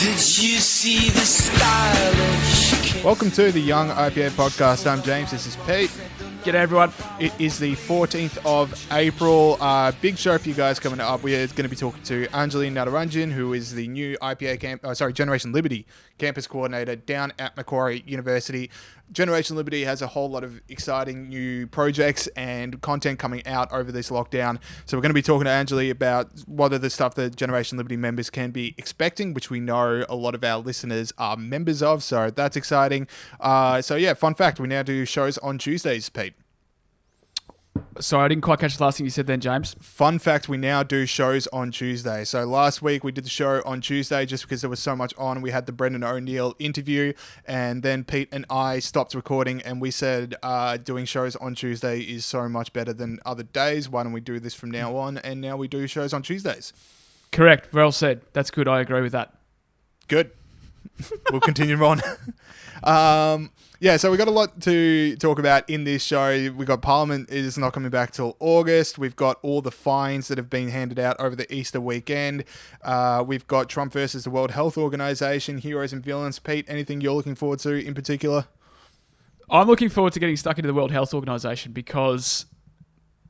Did you see the stylish? Welcome to the Young IPA Podcast. I'm James. This is Pete. G'day everyone. It is the 14th of April. Big show for you guys coming up. We're going to be talking to Anjali and Nadaradjane, who is the new Generation Liberty campus coordinator down at Macquarie University. Generation Liberty has a whole lot of exciting new projects and content coming out over this lockdown. So we're going to be talking to Anjali about what are the stuff that Generation Liberty members can be expecting, which we know a lot of our listeners are members of. So that's exciting. Fun fact, we now do shows on Tuesdays, Pete. Sorry, I didn't quite catch the last thing you said then, James. Fun fact, we now do shows on Tuesday. So last week we did the show on Tuesday just because there was so much on. We had the Brendan O'Neill interview, and then Pete and I stopped recording and we said doing shows on Tuesday is so much better than other days. Why don't we do this from now on? And now we do shows on Tuesdays. Correct. Well said. That's good. I agree with that. Good. We'll continue on. So we got a lot to talk about in this show. We got Parliament is not coming back till August. We've got all the fines that have been handed out over the Easter weekend. We've got Trump versus the World Health Organization, heroes and villains. Pete, anything you're looking forward to in particular? I'm looking forward to getting stuck into the World Health Organization because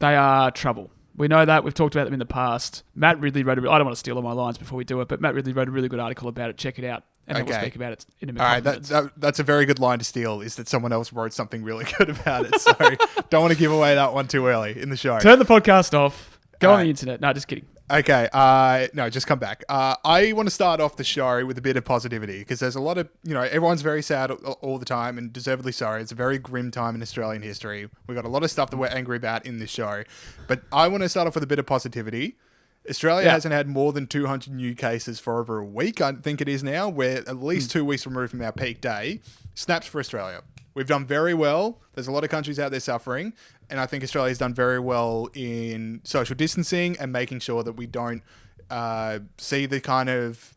they are trouble. We know that. We've talked about them in the past. Matt Ridley wrote I don't want to steal all my lines before we do it, but Matt Ridley wrote a really good article about it. Check it out. And then we'll speak about it in a minute. All right, that's a very good line to steal, is that someone else wrote something really good about it. So don't want to give away that one too early in the show. Turn the podcast off. Go on the internet. No, just kidding. Okay, just come back. I want to start off the show with a bit of positivity because there's a lot of, everyone's very sad all the time and deservedly so. It's a very grim time in Australian history. We've got a lot of stuff that we're angry about in this show. But I want to start off with a bit of positivity. Australia hasn't had more than 200 new cases for over a week, I think it is now. We're at least 2 weeks removed from our peak day. Snaps for Australia. We've done very well. There's a lot of countries out there suffering. And I think Australia's done very well in social distancing and making sure that we don't see the kind of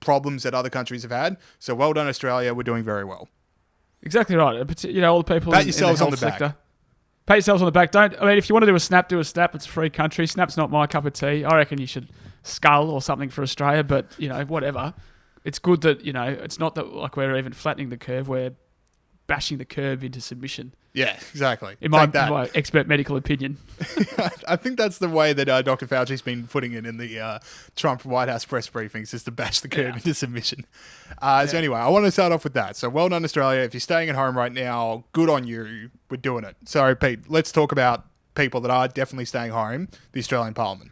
problems that other countries have had. So well done, Australia. We're doing very well. Exactly right. All the people Pat yourselves in the on the back. Sector. Pat yourselves on the back. If you want to do a snap, do a snap. It's a free country. Snap's not my cup of tea. I reckon you should scull or something for Australia, but, whatever. It's good that, it's not that like we're even flattening the curve. We're bashing the curve into submission. Yeah, exactly. In my expert medical opinion. I think that's the way that Dr. Fauci's been putting it in the Trump White House press briefings, is to bash the curve into submission. So anyway, I want to start off with that. So well done, Australia. If you're staying at home right now, good on you. We're doing it. So Pete, let's talk about people that are definitely staying home, the Australian Parliament.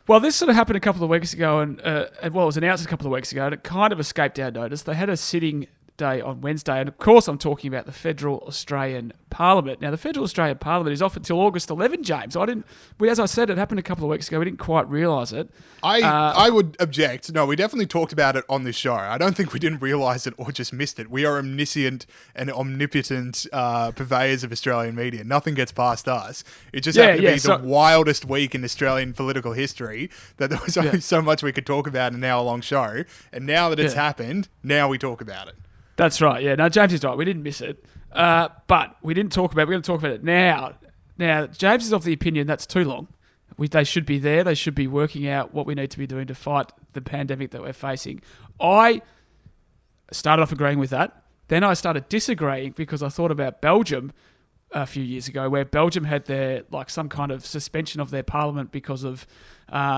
Well, this sort of happened a couple of weeks ago, and it was announced a couple of weeks ago, and it kind of escaped our notice. They had a sitting day on Wednesday, and of course I'm talking about the Federal Australian Parliament. Now, the Federal Australian Parliament is off until August 11, James. As I said, it happened a couple of weeks ago. We didn't quite realise it. I would object. No, we definitely talked about it on this show. I don't think we didn't realise it or just missed it. We are omniscient and omnipotent purveyors of Australian media. Nothing gets past us. It just happened to be the wildest week in Australian political history that there was only so much we could talk about in an hour-long show. And now that it's happened, now we talk about it. That's right, yeah. No, James is right. We didn't miss it. But we didn't talk about it. We're going to talk about it now. Now, James is of the opinion that's too long. They should be there. They should be working out what we need to be doing to fight the pandemic that we're facing. I started off agreeing with that. Then I started disagreeing because I thought about Belgium a few years ago, where Belgium had some kind of suspension of their parliament because of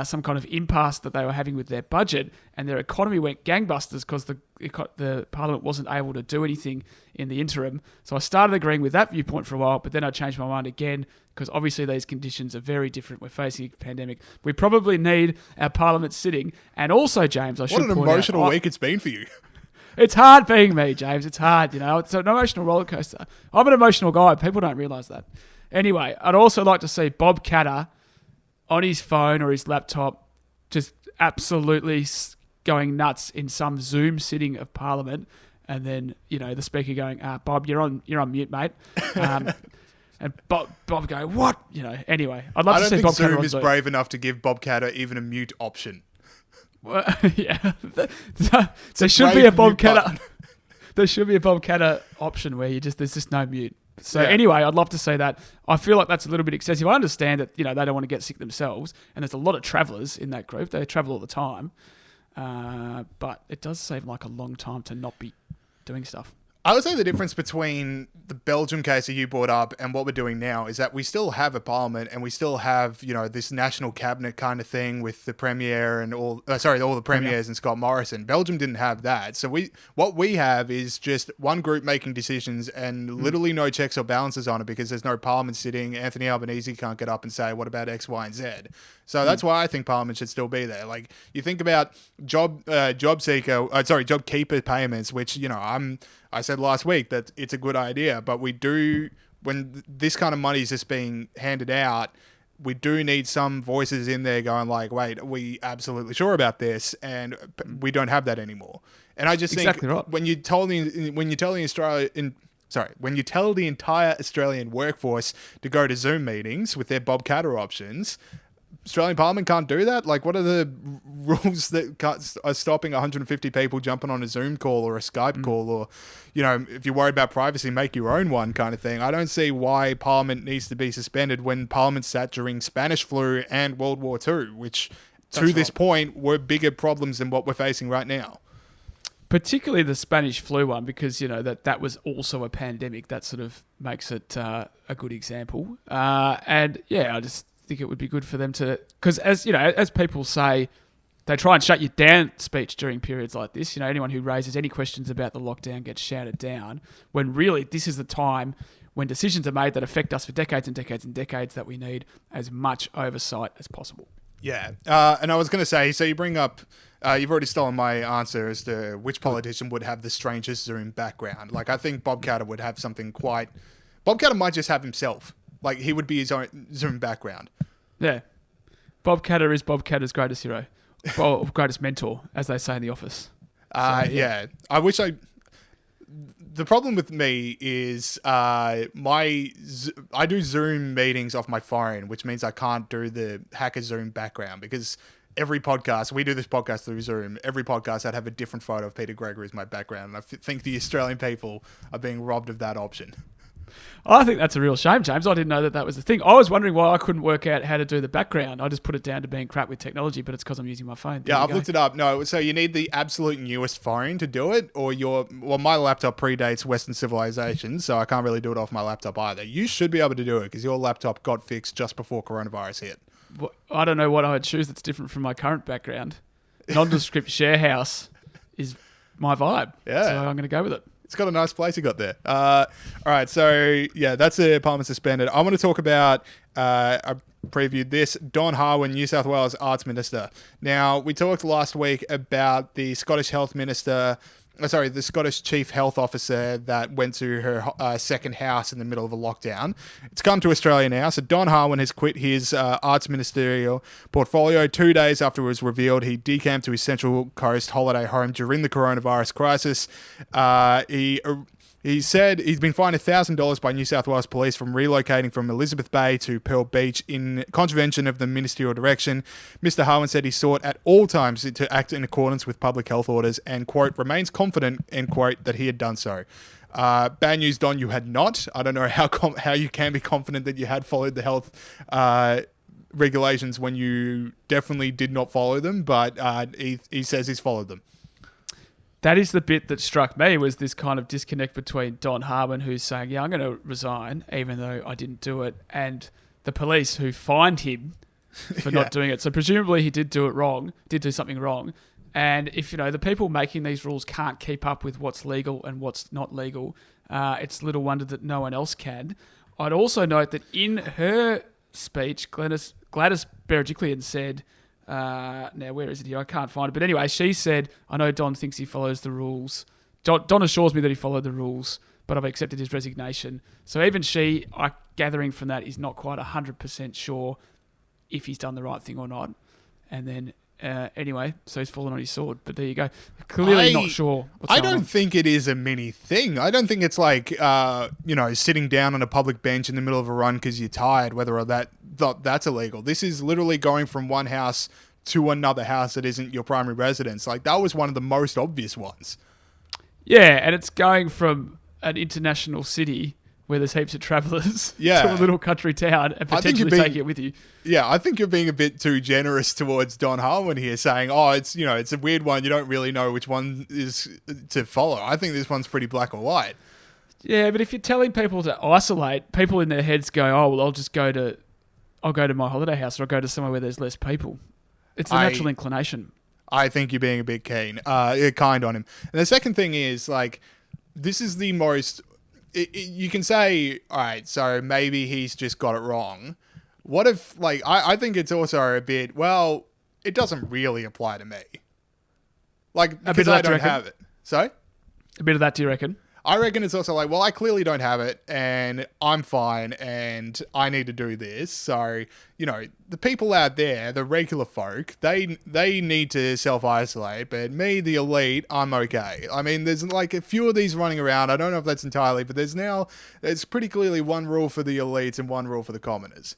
some kind of impasse that they were having with their budget, and their economy went gangbusters because the parliament wasn't able to do anything in the interim. So I started agreeing with that viewpoint for a while, but then I changed my mind again because obviously these conditions are very different. We're facing a pandemic. We probably need our parliament sitting. And also, James, what an emotional week it's been for you. It's hard being me, James. It's hard, It's an emotional roller coaster. I'm an emotional guy. People don't realise that. Anyway, I'd also like to see Bob Katter on his phone or his laptop just absolutely going nuts in some Zoom sitting of Parliament, and then, the speaker going, Bob, you're on mute, mate. And Bob going, what? Anyway, I'd love to see Bob Katter on Zoom. I don't think Zoom is brave enough to give Bob Katter even a mute option. Well, yeah, there should be a Bob Katter. There should be a Bob Katter option where there's just no mute. So anyway, I'd love to see that. I feel like that's a little bit excessive. I understand that they don't want to get sick themselves, and there's a lot of travellers in that group. They travel all the time. but it does seem like a long time to not be doing stuff. I would say the difference between the Belgium case that you brought up and what we're doing now is that we still have a parliament and we still have, this national cabinet kind of thing with the premier and all the premiers and Scott Morrison. Belgium didn't have that. So what we have is just one group making decisions and literally no checks or balances on it because there's no parliament sitting. Anthony Albanese can't get up and say, what about X, Y, and Z? So that's why I think parliament should still be there. Like, you think about job keeper payments, which, I said last week that it's a good idea, but we do, when this kind of money is just being handed out, we do need some voices in there going like, wait, are we absolutely sure about this? And we don't have that anymore. And I just think when you tell the entire Australian workforce to go to Zoom meetings with their Bob Catter options, Australian Parliament can't do that? Like, what are the rules that are stopping 150 people jumping on a Zoom call or a Skype call or, if you're worried about privacy, make your own one kind of thing? I don't see why Parliament needs to be suspended when Parliament sat during Spanish flu and World War II, which to this point were bigger problems than what we're facing right now. Particularly the Spanish flu one, because, that was also a pandemic. That sort of makes it a good example. I just think it would be good for them to, because as people say, they try and shut you down speech during periods like this. Anyone who raises any questions about the lockdown gets shouted down, when really this is the time when decisions are made that affect us for decades and decades and decades, that we need as much oversight as possible. Yeah. And I was going to say, so you bring up, you've already stolen my answer as to which politician would have the strangest Zoom background. Like, I think Bob Catter would have something Bob Catter might just have himself. Like, he would be his own Zoom background. Yeah. Bob Catter is Bob Catter's greatest hero. Or greatest mentor, as they say in The Office. Yeah. The problem with me is I do Zoom meetings off my phone, which means I can't do the hacker Zoom background because every podcast, we do this podcast through Zoom, every podcast I'd have a different photo of Peter Gregory as my background. And I think the Australian people are being robbed of that option. I think that's a real shame, James. I didn't know that was the thing. I was wondering why I couldn't work out how to do the background. I just put it down to being crap with technology, but it's because I'm using my phone. Yeah, I've looked it up. No, so you need the absolute newest phone to do it, or my laptop predates Western civilization, so I can't really do it off my laptop either. You should be able to do it because your laptop got fixed just before coronavirus hit. Well, I don't know what I would choose that's different from my current background. Nondescript share house is my vibe. Yeah. So I'm going to go with it. It's got a nice place you got there. All right, so yeah, that's a Parliament suspended. I want to talk about, I previewed this, Don Harwin, New South Wales Arts Minister. Now, we talked last week about the Scottish the Scottish Chief Health Officer that went to her second house in the middle of a lockdown. It's come to Australia now. So Don Harwin has quit his arts ministerial portfolio 2 days after it was revealed he decamped to his Central Coast holiday home during the coronavirus crisis. He said he's been fined $1,000 by New South Wales Police from relocating from Elizabeth Bay to Pearl Beach in contravention of the ministerial direction. Mr. Harwin said he sought at all times to act in accordance with public health orders and, quote, remains confident, end quote, that he had done so. Bad news, Don, you had not. I don't know how you can be confident that you had followed the health regulations when you definitely did not follow them, but he says he's followed them. That is the bit that struck me, was this kind of disconnect between Don Harwin, who's saying, yeah, I'm going to resign, even though I didn't do it, and the police who fined him for not doing it. So presumably he did do something wrong. And if, the people making these rules can't keep up with what's legal and what's not legal, it's little wonder that no one else can. I'd also note that in her speech, Gladys Berejiklian said, now, where is it here? I can't find it. But anyway, she said, I know Don thinks he follows the rules. Don assures me that he followed the rules, but I've accepted his resignation. So even she, gathering from that, is not quite 100% sure if he's done the right thing or not. And then, anyway, so he's fallen on his sword. But there you go. Clearly not sure what's going on. I don't think it is a mini thing. I don't think it's like, sitting down on a public bench in the middle of a run because you're tired, whether that's illegal. This is literally going from one house to another house that isn't your primary residence. Like, that was one of the most obvious ones. Yeah, and it's going from an international city where there's heaps of travellers Yeah. to a little country town and I think you're potentially being- taking it with you. Yeah, I think you're being a bit too generous towards Don Harwin here, saying, "Oh, it's it's a weird one. You don't really know which one is to follow." I think this one's pretty black or white. Yeah, but if you're telling people to isolate, people in their heads go, "Oh, well, I'll go to my holiday house, or I'll go to somewhere where there's less people." It's a natural inclination. I think you're being a bit kind on him. And the second thing is, like, this is the most... you can say, all right, so maybe he's just got it wrong. What if, like, I think it's also a bit, well, it doesn't really apply to me. Like, because I don't have it. So? A bit of that, do you reckon? I reckon it's also like, well, I clearly don't have it, and I'm fine, and I need to do this. So, the people out there, the regular folk, they need to self-isolate, but me, the elite, I'm okay. I mean, there's like a few of these running around. I don't know if that's entirely, but there's pretty clearly one rule for the elites and one rule for the commoners.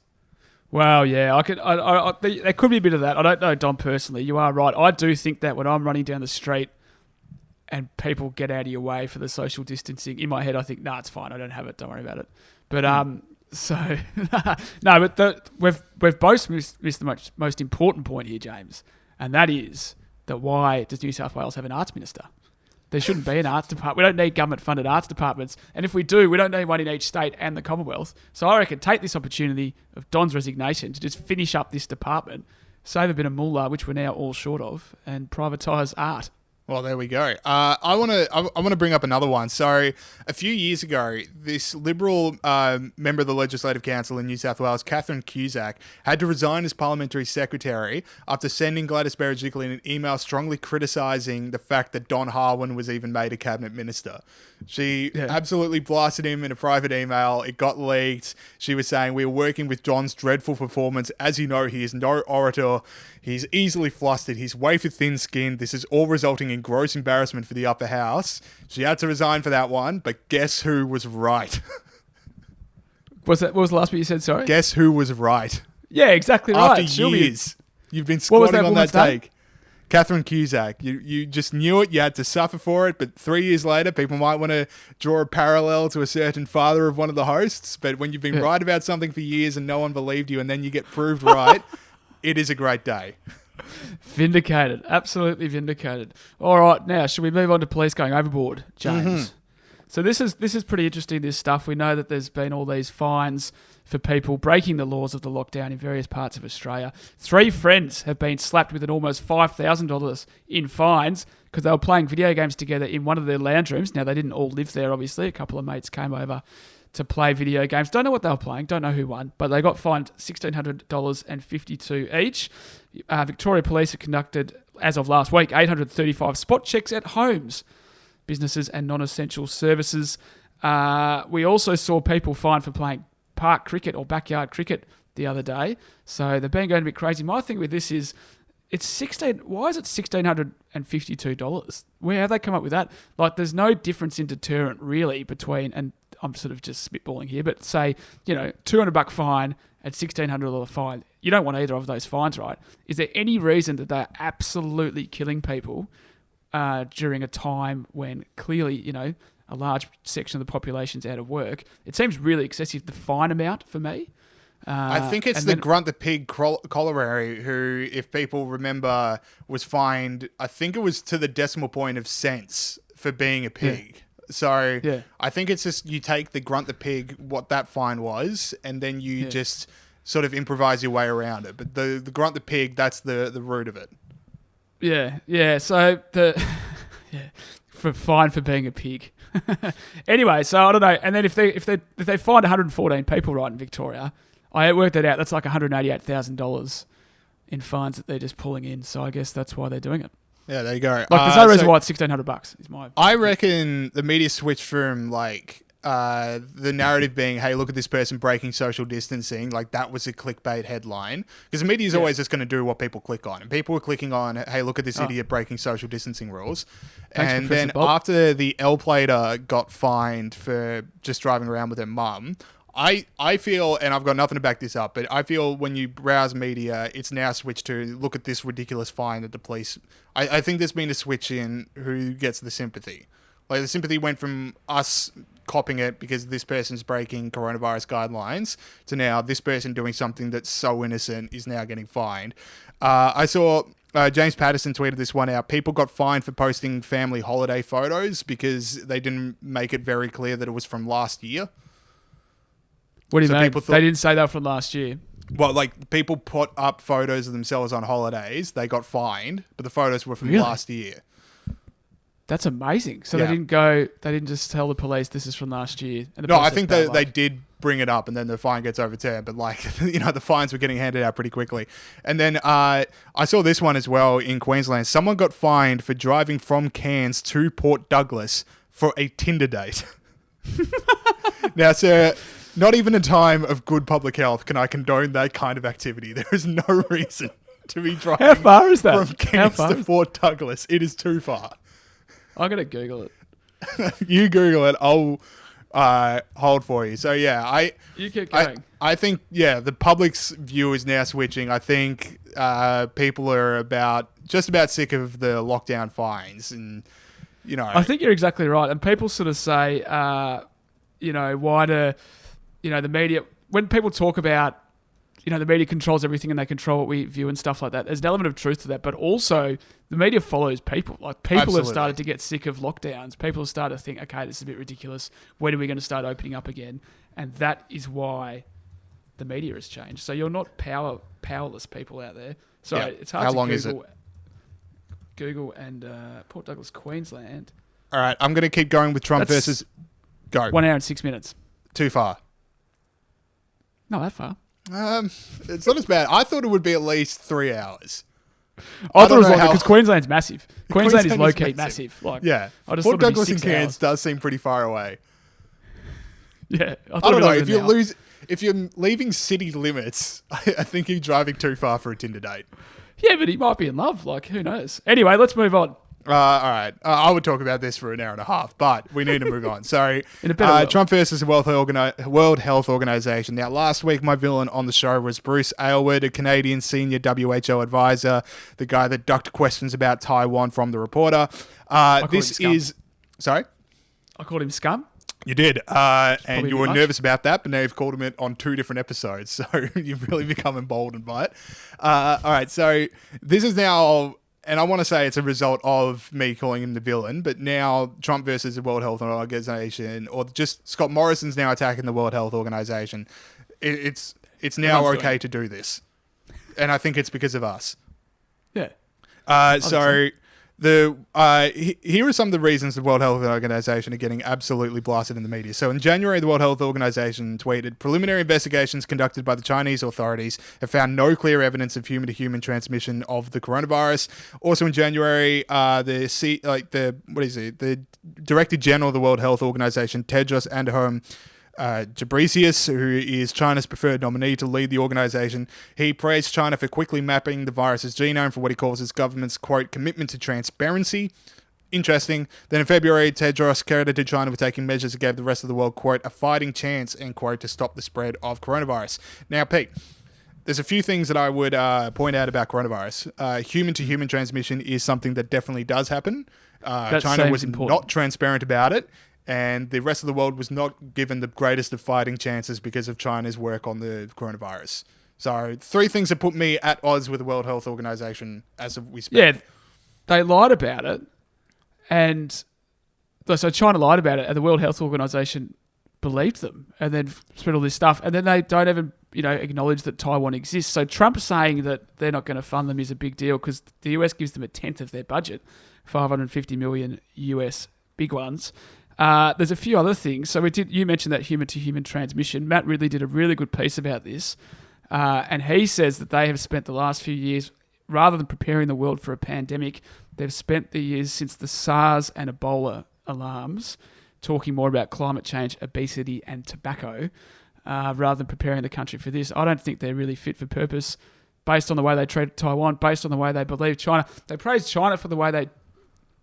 Well, yeah, there could be a bit of that. I don't know Don personally. You are right. I do think that when I'm running down the street and people get out of your way for the social distancing, in my head I think, nah, it's fine. I don't have it. Don't worry about it. But so no, but we've both missed the most important point here, James, and that is that why does New South Wales have an arts minister? There shouldn't be an arts department. We don't need government-funded arts departments. And if we do, we don't need one in each state and the Commonwealth. So I reckon take this opportunity of Don's resignation to just finish up this department, save a bit of moolah, which we're now all short of, and privatise art. Well, there we go. I want to bring up another one. So, a few years ago, this Liberal member of the Legislative Council in New South Wales, Catherine Cusack, had to resign as Parliamentary Secretary after sending Gladys Berejiklian an email strongly criticising the fact that Don Harwin was even made a Cabinet Minister. She absolutely blasted him in a private email. It got leaked. She was saying, "We are working with Don's dreadful performance. As you know, he is no orator. He's easily flustered. He's way too thin-skinned. This is all resulting in gross embarrassment for the upper house." She had to resign for that one, but guess who was right? What was the last bit you said, sorry? Guess who was right? Yeah, exactly right. After years, you've been squatting on that take. Catherine Cusack, you just knew it, you had to suffer for it, but 3 years later, people might want to draw a parallel to a certain father of one of the hosts, but when you've been right about something for years and no one believed you, and then you get proved right, it is a great day. Vindicated. Absolutely vindicated. All right, now, should we move on to police going overboard, James? Mm-hmm. So this is pretty interesting, this stuff. We know that there's been all these fines for people breaking the laws of the lockdown in various parts of Australia. 3 friends have been slapped with an almost $5,000 in fines because they were playing video games together in one of their lounge rooms. Now, they didn't all live there, obviously. A couple of mates came over to play video games. Don't know what they were playing. Don't know who won. But they got fined $1,600.52 each. Victoria Police have conducted, as of last week, 835 spot checks at homes, businesses and non-essential services. We also saw people fined for playing park cricket or backyard cricket the other day. So they've been going a bit crazy. My thing with this is, why is it $1,652? Where have they come up with that? Like, there's no difference in deterrent really between, and I'm sort of just spitballing here, but say, $200 fine and $1,600 fine. You don't want either of those fines, right? Is there any reason that they're absolutely killing people during a time when clearly, a large section of the population's out of work? It seems really excessive, the fine amount for me. I think it's the Grunt the Pig Colliery who, if people remember, was fined, I think it was to the decimal point of cents for being a pig. Yeah. So I think it's just you take the Grunt the Pig, what that fine was, and then you just sort of improvise your way around it. But the Grunt the Pig, that's the root of it. Yeah. So for fine for being a pig. Anyway, so I don't know. And then if they find 114 people right in Victoria, I worked that out. That's like $188,000 in fines that they're just pulling in. So I guess that's why they're doing it. Yeah, there you go. Like, there's no reason why it's $1,600. Is my. I reckon the media switched from like the narrative being, "Hey, look at this person breaking social distancing," like that was a clickbait headline, because the media is always just going to do what people click on, and people were clicking on, "Hey, look at this idiot breaking social distancing rules." Thanks, and Professor then Bob. after the L-plater got fined for just driving around with her mum, I feel, and I've got nothing to back this up, but I feel when you browse media, it's now switched to look at this ridiculous fine that the police. I think there's been a switch in who gets the sympathy. Like, the sympathy went from us copping it because this person's breaking coronavirus guidelines to now this person doing something that's so innocent is now getting fined. I saw James Patterson tweeted this one out. People got fined for posting family holiday photos because they didn't make it very clear that it was from last year. What do you So mean? people thought- They didn't say they were from last year. Well, like people put up photos of themselves on holidays, they got fined, but the photos were from Really? last year. That's amazing. So Yeah. they didn't just tell the police this is from last year. And the No, police I said think bad they luck. did bring it up and then the fine gets overturned, but like, the fines were getting handed out pretty quickly. And then I saw this one as well in Queensland. Someone got fined for driving from Cairns to Port Douglas for a Tinder date. Now, sir, not even in time of good public health can I condone that kind of activity. There is no reason to be driving How far is that? from Cairns to Port Douglas. It is too far. I'm going to Google it. You Google it. I'll hold for you. So, yeah, You keep going. I think, the public's view is now switching. I think people are just about sick of the lockdown fines. And, I think you're exactly right. And people sort of say, why do, the media, when people talk about, the media controls everything and they control what we view and stuff like that, there's an element of truth to that. But also, the media follows people. Like, people Absolutely. have started to get sick of lockdowns. People have started to think, okay, this is a bit ridiculous. When are we going to start opening up again? And that is why the media has changed. So you're not powerless people out there. So Yeah. it's hard How to long Google, is it? Google and Port Douglas, Queensland. All right, I'm going to keep going with Trump That's versus... Go. 1 hour and 6 minutes. Too far. Not that far. It's not as bad. I thought it would be at least 3 hours. I thought it don't was know like, how- because Queensland's massive. Queensland is Queensland is low-key massive. massive. Like, Yeah. I just Port thought it'd be Douglas and 6 Cairns hours. does seem pretty far away. Yeah. I don't know. If If you're leaving city limits, I think you're driving too far for a Tinder date. Yeah, but he might be in love. Like, who knows? Anyway, let's move on. All right. I would talk about this for an hour and a half, but we need to move on. So, In a better world. Trump versus the World Health Organization. Now, last week, my villain on the show was Bruce Aylward, a Canadian senior WHO advisor, the guy that ducked questions about Taiwan from the reporter. called This him scum. is... Sorry? I called him scum. You did, and probably you a bit were much. nervous about that, but now you've called him it on 2 different episodes, so you've really become emboldened by it. All right, so this is now, and I want to say it's a result of me calling him the villain, but now Trump versus the World Health Organization, or just Scott Morrison's now attacking the World Health Organization. It's now Everyone's okay doing to do this, and I think it's because of us. Yeah. So here are some of the reasons the World Health Organization are getting absolutely blasted in the media. So in January, the World Health Organization tweeted, preliminary investigations conducted by the Chinese authorities have found no clear evidence of human-to-human transmission of the coronavirus. Also in January, the Director General of the World Health Organization, Tedros Adhanom Ghebreyesus, who is China's preferred nominee to lead the organization, he praised China for quickly mapping the virus's genome for what he calls his government's, quote, commitment to transparency. Interesting. Then in February, Tedros credited China with taking measures that gave the rest of the world, quote, a fighting chance, end quote, to stop the spread of coronavirus. Now, Pete, there's a few things that I would point out about coronavirus. Human-to-human transmission is something that definitely does happen. China seems was important. not transparent about it. And the rest of the world was not given the greatest of fighting chances because of China's work on the coronavirus. So 3 things that put me at odds with the World Health Organization as of we speak. Yeah. They lied about it. And so China lied about it, and the World Health Organization believed them and then spread all this stuff. And then they don't even, acknowledge that Taiwan exists. So Trump saying that they're not going to fund them is a big deal because the US gives them a tenth of their budget, $550 million US, big ones. There's a few other things. So you mentioned that human-to-human transmission. Matt Ridley did a really good piece about this. And he says that they have spent the last few years, rather than preparing the world for a pandemic, they've spent the years since the SARS and Ebola alarms talking more about climate change, obesity, and tobacco, rather than preparing the country for this. I don't think they're really fit for purpose based on the way they treated Taiwan, based on the way they believe China. They praised China for the way they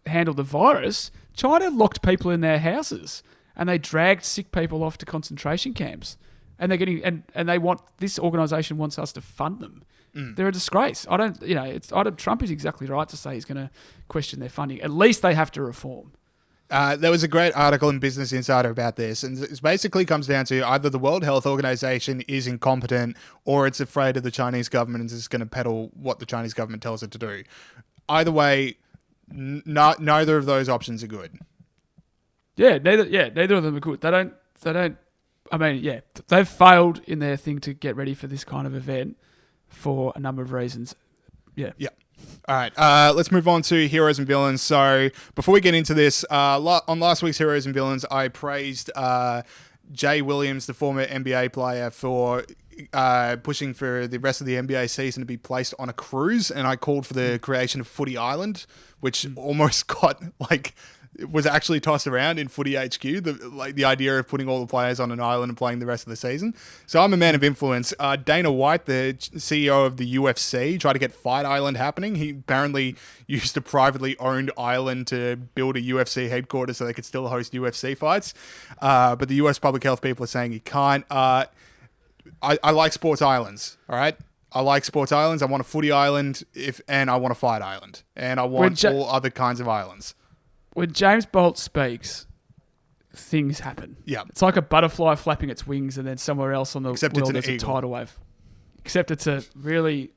handled the virus. China locked people in their houses and they dragged sick people off to concentration camps. And they're getting and they want, this organisation wants us to fund them. They're a disgrace. Trump is exactly right to say he's going to question their funding. At least they have to reform. There was a great article in Business Insider about this, and it basically comes down to either the World Health Organization is incompetent or it's afraid of the Chinese government and is just going to peddle what the Chinese government tells it to do. Either way, neither of those options are good. Yeah, neither of them are good. They don't. I mean, yeah, they've failed in their thing to get ready for this kind of event for a number of reasons. Yeah. All right, let's move on to heroes and villains. So before we get into this, on last week's Heroes and Villains, I praised Jay Williams, the former NBA player, for pushing for the rest of the NBA season to be placed on a cruise, and I called for the creation of Footy Island, which almost got it was actually tossed around in Footy HQ, the idea of putting all the players on an island and playing the rest of the season. So I'm a man of influence. Dana White, the CEO of the UFC, tried to get Fight Island happening. He apparently used a privately owned island to build a UFC headquarters so they could still host UFC fights. But the US public health people are saying he can't. I like sports islands, all right? I like sports islands. I want a Footy Island, and I want a Fight Island. And I want all other kinds of islands. When James Bolt speaks, things happen. Yeah. It's like a butterfly flapping its wings and then somewhere else on the world there's a tidal wave. Except it's a really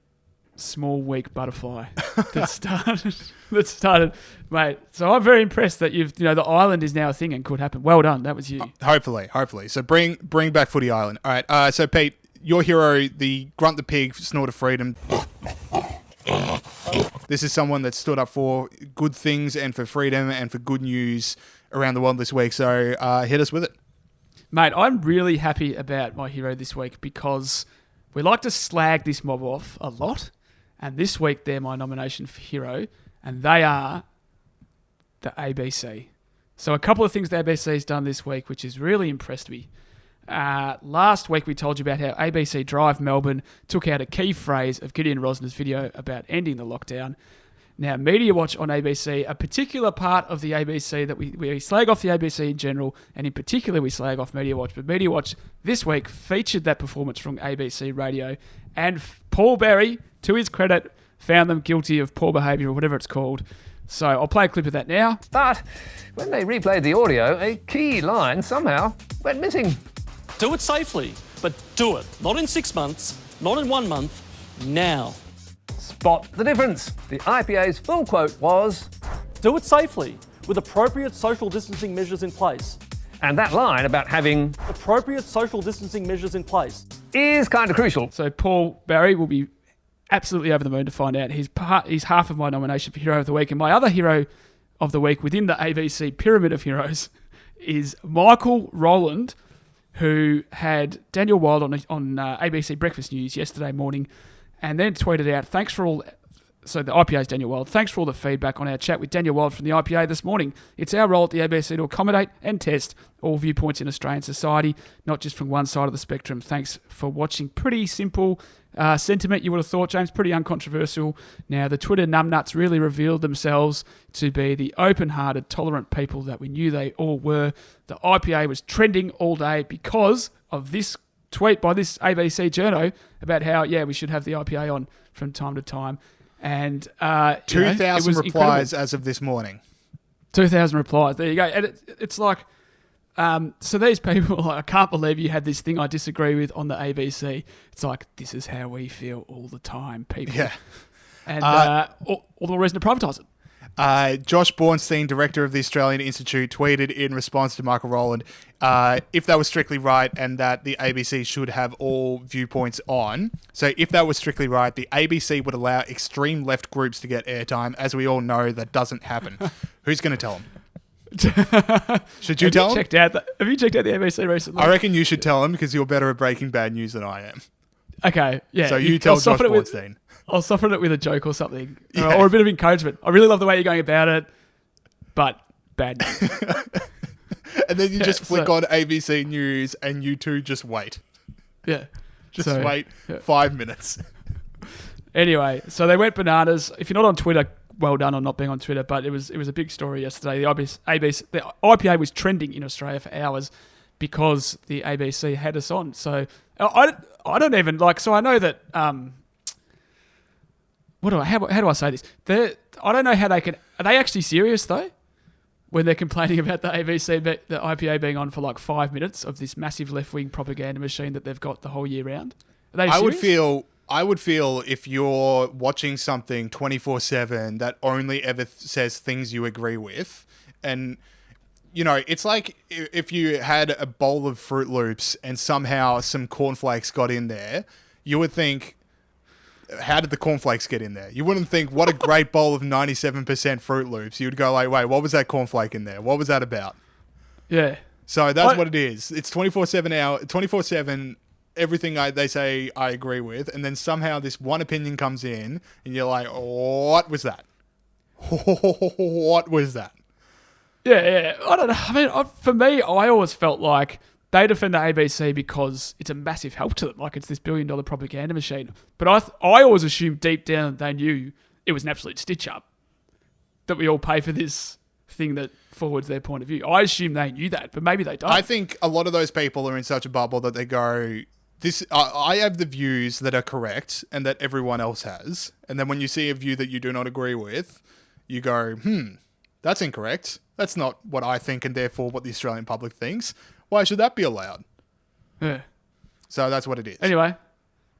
small, weak butterfly that started, mate. So I'm very impressed that the island is now a thing and could happen. Well done. That was you. Hopefully. So bring back Footy Island. All right. So Pete, your hero, the Grunt the Pig, Snort of Freedom. This is someone that stood up for good things and for freedom and for good news around the world this week. So hit us with it. Mate, I'm really happy about my hero this week because we like to slag this mob off a lot. And this week they're my nomination for hero. And they are the ABC. So a couple of things the ABC's done this week, which has really impressed me. Last week we told you about how ABC Drive Melbourne took out a key phrase of Gideon Rosner's video about ending the lockdown. Now, Media Watch on ABC, a particular part of the ABC that we slag off the ABC in general, and in particular we slag off Media Watch, but Media Watch this week featured that performance from ABC Radio, and Paul Berry, to his credit, found them guilty of poor behaviour or whatever it's called. So I'll play a clip of that now. But when they replayed the audio, a key line somehow went missing. Do it safely, but do it. Not in 6 months, not in 1 month, now. Spot the difference. The IPA's full quote was, Do it safely, with appropriate social distancing measures in place. and that line about having Appropriate social distancing measures in place. is kind of crucial. So Paul Barry will be absolutely over the moon to find out. He's half of my nomination for Hero of the Week. And my other Hero of the Week within the ABC pyramid of heroes is Michael Rowland, who had Daniel Wild on ABC Breakfast News yesterday morning and then tweeted out, thanks for all... So the IPA's Daniel Wild. Thanks for all the feedback on our chat with Daniel Wild from the IPA this morning. It's our role at the ABC to accommodate and test all viewpoints in Australian society, not just from one side of the spectrum. Thanks for watching. Pretty simple sentiment, you would have thought, James. Pretty uncontroversial. Now, the Twitter numbnuts really revealed themselves to be the open-hearted, tolerant people that we knew they all were. The IPA was trending all day because of this tweet by this ABC journo about how, we should have the IPA on from time to time. And 2,000 replies as of this morning. 2,000 replies. There you go. And it's like, so these people, I can't believe you had this thing I disagree with on the ABC. It's like, this is how we feel all the time, people. Yeah. And all the reason to privatise it. Josh Bornstein, director of the Australian Institute, tweeted in response to Michael Rowland, if that was strictly right and that the ABC should have all viewpoints on. So if that was strictly right, the ABC would allow extreme left groups to get airtime. As we all know, that doesn't happen. Who's going to tell them? Should you tell them? Have you checked out the ABC recently? I reckon you should tell them because you're better at breaking bad news than I am. Okay, yeah. So you tell Josh Bornstein. I'll soften it with a joke or something, or a bit of encouragement. I really love the way you're going about it, but bad news. And then you just flick on ABC News and you two just wait. Yeah. Just wait 5 minutes. Anyway, so they went bananas. If you're not on Twitter, well done on not being on Twitter, but it was a big story yesterday. The IPA was trending in Australia for hours because the ABC had us on. So I don't even so I know that... how do I say this? I don't know how they can... Are they actually serious, though? when they're complaining about the the IPA being on for like 5 minutes of this massive left-wing propaganda machine that they've got the whole year round? Are they serious? I would feel if you're watching something 24/7 that only ever says things you agree with, and you know, it's like if you had a bowl of Fruit Loops and somehow some cornflakes got in there, you would think, how did the cornflakes get in there? You wouldn't think, what a great bowl of 97% Fruit Loops. You'd go like, wait, what was that cornflake in there? What was that about? Yeah. So that's what it is. It's 24/7, everything they say I agree with, and then somehow this one opinion comes in, and you're like, what was that? What was that? Yeah. I don't know. I mean, for me, I always felt like they defend the ABC because it's a massive help to them. Like, it's this billion-dollar propaganda machine. But I always assumed deep down they knew it was an absolute stitch-up, that we all pay for this thing that forwards their point of view. I assume they knew that, but maybe they don't. I think a lot of those people are in such a bubble that they go, I have the views that are correct and that everyone else has. And then when you see a view that you do not agree with, you go, that's incorrect. That's not what I think and therefore what the Australian public thinks. Why should that be allowed? Yeah. So that's what it is. Anyway,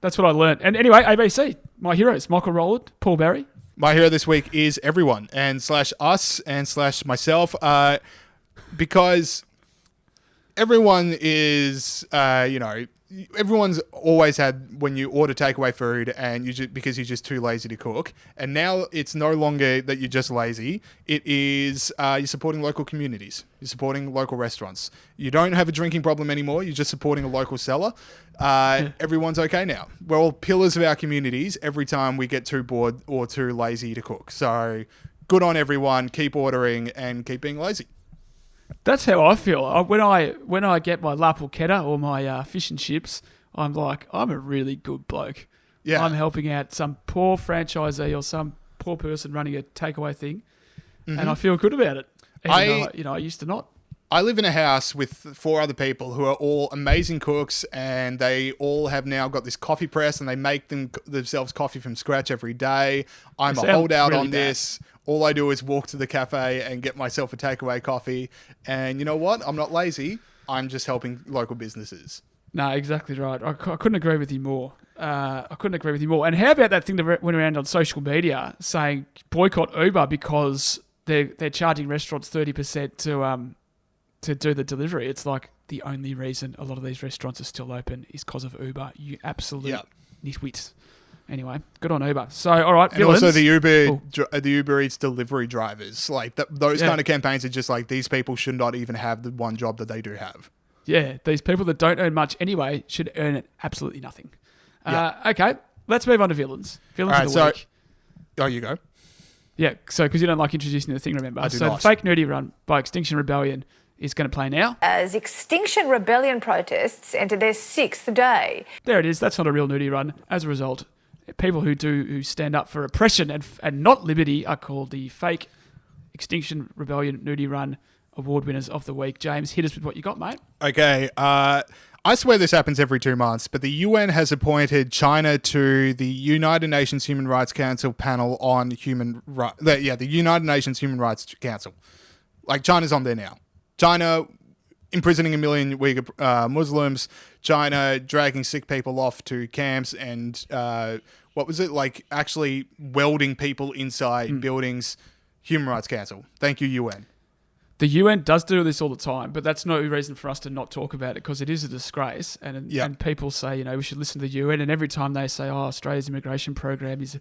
that's what I learned. And anyway, ABC, my heroes, Michael Rowland, Paul Berry. My hero this week is everyone and /us and /myself because everyone is, everyone's always had when you order takeaway food and because you're just too lazy to cook. And now it's no longer that you're just lazy. It is you're supporting local communities. You're supporting local restaurants. You don't have a drinking problem anymore. You're just supporting a local seller. Everyone's okay now. We're all pillars of our communities every time we get too bored or too lazy to cook. So good on everyone. Keep ordering and keep being lazy. That's how I feel. When I get my La Porchetta or my fish and chips, I'm like, I'm a really good bloke. Yeah. I'm helping out some poor franchisee or some poor person running a takeaway thing, and I feel good about it. Even though, I used to not. I live in a house with 4 other people who are all amazing cooks, and they all have now got this coffee press, and they make themselves coffee from scratch every day. I'm a holdout really on this. All I do is walk to the cafe and get myself a takeaway coffee. And you know what? I'm not lazy. I'm just helping local businesses. No, exactly right. I couldn't agree with you more. And how about that thing that went around on social media saying boycott Uber because they're charging restaurants 30% to do the delivery? It's like the only reason a lot of these restaurants are still open is because of Uber. You absolute nitwits. Anyway, good on Uber. So, all right, and also the Uber Eats delivery drivers, like those kind of campaigns are just like, these people should not even have the one job that they do have. Yeah, these people that don't earn much anyway should earn absolutely nothing. Okay, let's move on to villains. Villains of the week. Oh, you go. Yeah, so because you don't like introducing the thing, remember? I do not. The fake nudie run by Extinction Rebellion is going to play now. As Extinction Rebellion protests enter their 6th day. There it is. That's not a real nudie run. As a result, people who stand up for oppression and not liberty are called the fake Extinction Rebellion nudie run award winners of the week. James, hit us with what you got, mate. Okay. I swear this happens every 2 months, but the UN has appointed China to the United Nations Human Rights Council panel on human rights. The United Nations Human Rights Council. Like, China's on there now. China imprisoning 1 million Uyghur Muslims. China dragging sick people off to camps and, what was it? Like, actually welding people inside buildings. Human Rights Council. Thank you, UN. The UN does do this all the time, but that's no reason for us to not talk about it because it is a disgrace. And people say, we should listen to the UN. And every time they say, Australia's immigration program is,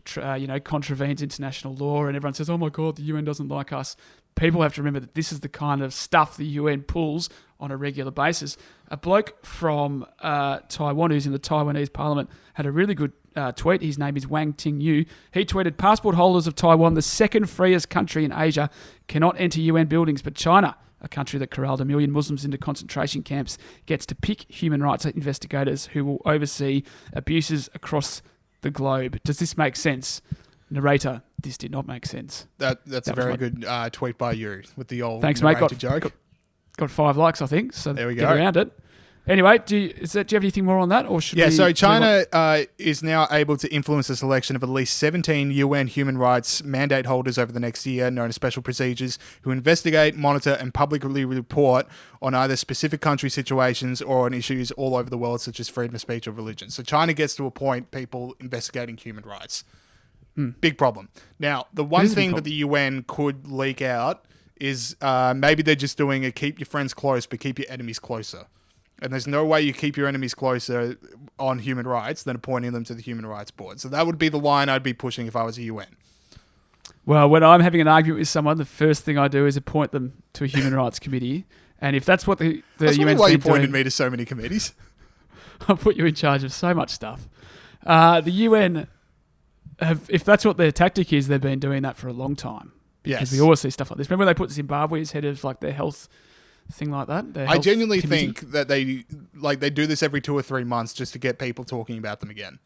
contravenes international law, and everyone says, oh my God, the UN doesn't like us. People have to remember that this is the kind of stuff the UN pulls on a regular basis. A bloke from Taiwan who's in the Taiwanese parliament had a really good tweet. His name is Wang Ting-yu. He tweeted, passport holders of Taiwan, the second freest country in Asia, cannot enter UN buildings, but China, a country that corralled 1 million Muslims into concentration camps, gets to pick human rights investigators who will oversee abuses across the globe. Does this make sense? Narrator, this did not make sense. That's a very good tweet by you with the old thanks, narrator mate. joke. Got 5 likes, I think. So there we get go. around it. Anyway, do you have anything more on that, or should we? Yeah, so move China is now able to influence the selection of at least 17 UN human rights mandate holders over the next year, known as special procedures, who investigate, monitor, and publicly report on either specific country situations or on issues all over the world, such as freedom of speech or religion. So China gets to appoint people investigating human rights. Big problem. Now, the one thing that the UN could leak out is maybe they're just doing a keep your friends close, but keep your enemies closer. And there's no way you keep your enemies closer on human rights than appointing them to the Human Rights Board. So that would be the line I'd be pushing if I was a UN. Well, when I'm having an argument with someone, the first thing I do is appoint them to a human rights committee. And if that's what the That's UN's why you been doing, appointed me to so many committees. I'll put you in charge of so much stuff. The UN, if that's what their tactic is, they've been doing that for a long time. Because we always see stuff like this. Remember when they put Zimbabwe as head of like their health thing like that? I genuinely think that they do this every 2 or 3 months just to get people talking about them again.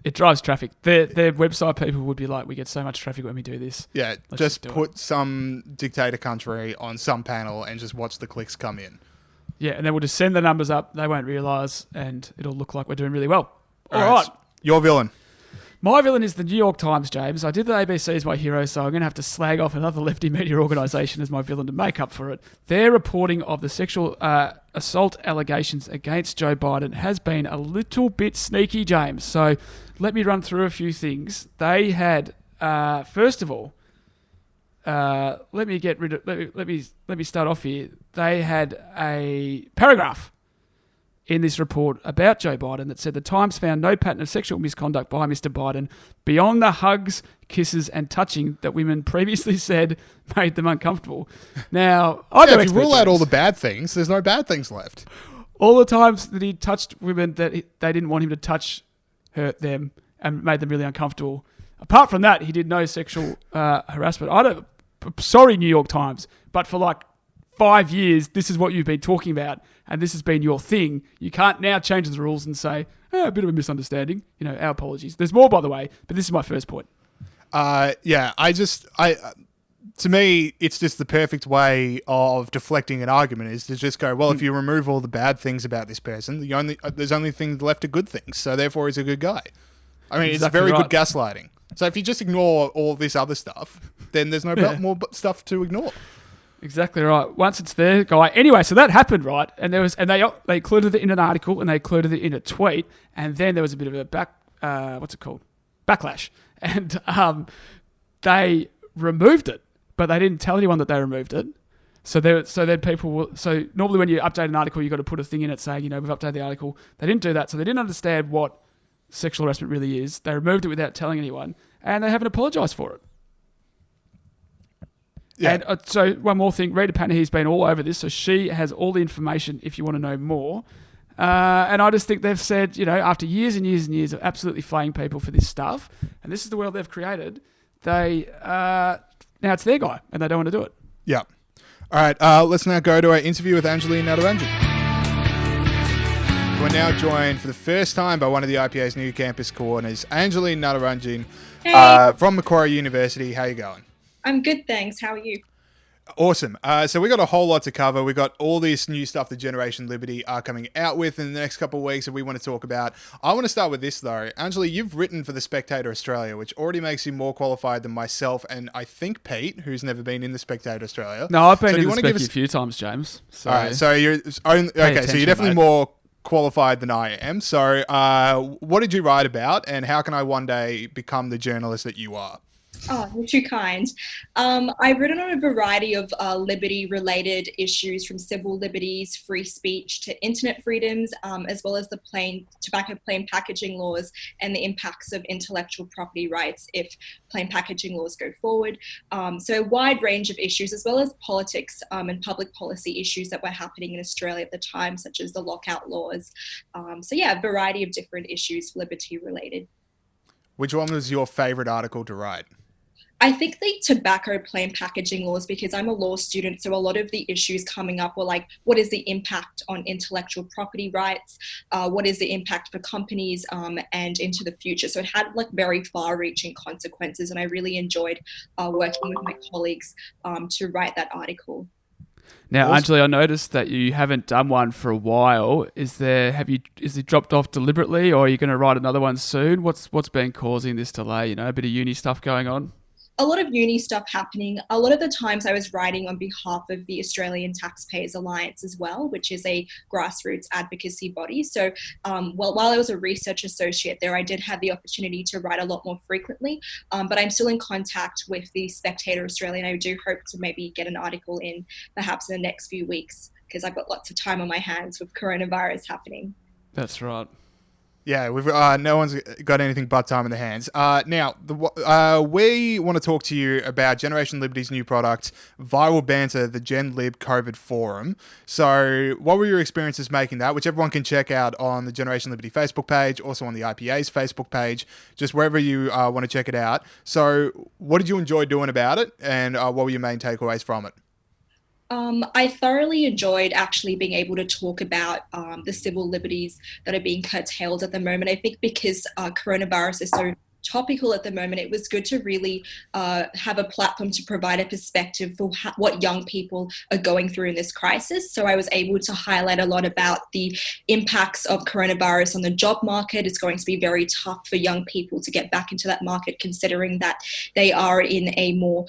It drives traffic. Their website people would be like, we get so much traffic when we do this. Yeah, just put some dictator country on some panel and just watch the clicks come in. Yeah, and then we'll just send the numbers up. They won't realise, and it'll look like we're doing really well. All right. Your villain. My villain is the New York Times, James. I did the ABC as my hero, so I'm going to have to slag off another lefty media organisation as my villain to make up for it. Their reporting of the sexual assault allegations against Joe Biden has been a little bit sneaky, James. So let me run through a few things. They had, first of all, let me start off here. They had a paragraph in this report about Joe Biden that said the Times found no pattern of sexual misconduct by Mr. Biden beyond the hugs, kisses, and touching that women previously said made them uncomfortable. Now, if you rule out all the bad things, there's no bad things left. All the times that he touched women that they didn't want him to touch them and made them really uncomfortable. Apart from that, he did no sexual harassment. Sorry, New York Times, but for like 5 years, this is what you've been talking about, and this has been your thing. You can't now change the rules and say, a bit of a misunderstanding. Our apologies. There's more, by the way, but this is my first point. To me, it's just the perfect way of deflecting an argument is to just go, well, if you remove all the bad things about this person, there's only things left of good things, so therefore he's a good guy. I mean, Exactly it's very right. good gaslighting. So if you just ignore all this other stuff, then there's no more stuff to ignore. Exactly right. Once it's there, guy. Anyway, so that happened, right? And they included it in an article and they included it in a tweet, and then there was a bit of a backlash, and they removed it, but they didn't tell anyone that they removed it. So normally when you update an article, you've got to put a thing in it saying, we've updated the article. They didn't do that, so they didn't understand what sexual harassment really is. They removed it without telling anyone, and they haven't apologised for it. Yeah. And so one more thing, Rita Panahi's been all over this, so she has all the information if you want to know more. And I just think they've said, after years and years and years of absolutely flaying people for this stuff, and this is the world they've created, now it's their guy, and they don't want to do it. Yeah. All right, let's now go to our interview with Anjali and Nadaradjane. We're now joined for the first time by one of the IPA's new campus coordinators, Anjali Nadaradjane, from Macquarie University. How you going? I'm good, thanks. How are you? Awesome. So we got a whole lot to cover. We got all this new stuff that Generation Liberty are coming out with in the next couple of weeks that we want to talk about. I want to start with this though. Anjali, you've written for the Spectator Australia, which already makes you more qualified than myself and I think Pete, who's never been in the Spectator Australia. No, I've been in the Spectator a few times, James. So all right, so you're definitely more qualified than I am. So what did you write about and how can I one day become the journalist that you are? Oh, you're too kind. I've written on a variety of liberty-related issues, from civil liberties, free speech, to internet freedoms, as well as the tobacco plain packaging laws and the impacts of intellectual property rights if plain packaging laws go forward. So a wide range of issues, as well as politics and public policy issues that were happening in Australia at the time, such as the lockout laws. A variety of different issues liberty-related. Which one was your favourite article to write? I think the tobacco plain packaging laws, because I'm a law student, so a lot of the issues coming up were like, what is the impact on intellectual property rights? What is the impact for companies and into the future? So it had like very far-reaching consequences, and I really enjoyed working with my colleagues to write that article. Now, Anjali, I noticed that you haven't done one for a while. Is it dropped off deliberately, or are you going to write another one soon? What's been causing this delay? A bit of uni stuff going on? A lot of uni stuff happening. A lot of the times I was writing on behalf of the Australian Taxpayers Alliance as well, which is a grassroots advocacy body. So while I was a research associate there, I did have the opportunity to write a lot more frequently, but I'm still in contact with the Spectator Australia, and I do hope to maybe get an article in perhaps in the next few weeks, because I've got lots of time on my hands with coronavirus happening. That's right. Yeah, we've no one's got anything but time in their hands. Now, we want to talk to you about Generation Liberty's new product, Viral Banter, the Gen Lib CoVID Forum. So, what were your experiences making that? Which everyone can check out on the Generation Liberty Facebook page, also on the IPA's Facebook page, just wherever you want to check it out. So, what did you enjoy doing about it, and what were your main takeaways from it? I thoroughly enjoyed actually being able to talk about the civil liberties that are being curtailed at the moment. I think because coronavirus is so topical at the moment, it was good to really have a platform to provide a perspective for what young people are going through in this crisis. So I was able to highlight a lot about the impacts of coronavirus on the job market. It's going to be very tough for young people to get back into that market, considering that they are in a more,